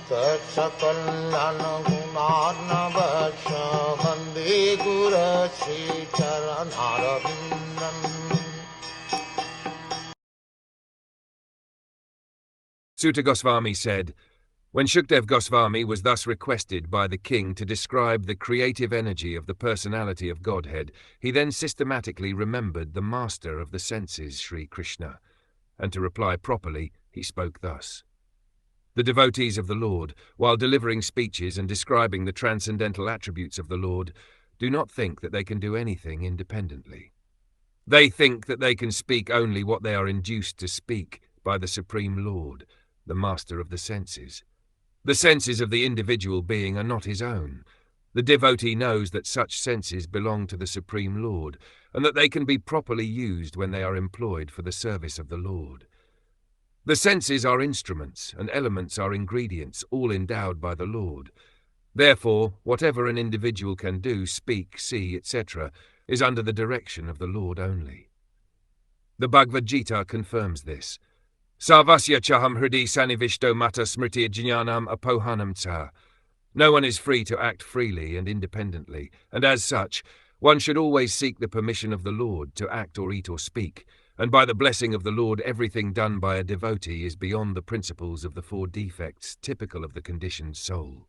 Sakal Gunarnavasha Vande Guru Sri Charanaravindan. Sutta Goswami said, when Shukadeva Goswami was thus requested by the king to describe the creative energy of the personality of Godhead, he then systematically remembered the master of the senses, Sri Krishna, and to reply properly, he spoke thus. The devotees of the Lord, while delivering speeches and describing the transcendental attributes of the Lord, do not think that they can do anything independently. They think that they can speak only what they are induced to speak by the Supreme Lord, the master of the senses. The senses of the individual being are not his own. The devotee knows that such senses belong to the Supreme Lord, and that they can be properly used when they are employed for the service of the Lord. The senses are instruments, and elements are ingredients, all endowed by the Lord. Therefore, whatever an individual can do, speak, see, etc., is under the direction of the Lord only. The Bhagavad Gita confirms this. Sarvasya chaham hridi sanivishto mata smriti jnanam apohanam ca. No one is free to act freely and independently, and as such, one should always seek the permission of the Lord to act or eat or speak, and by the blessing of the Lord everything done by a devotee is beyond the principles of the four defects typical of the conditioned soul.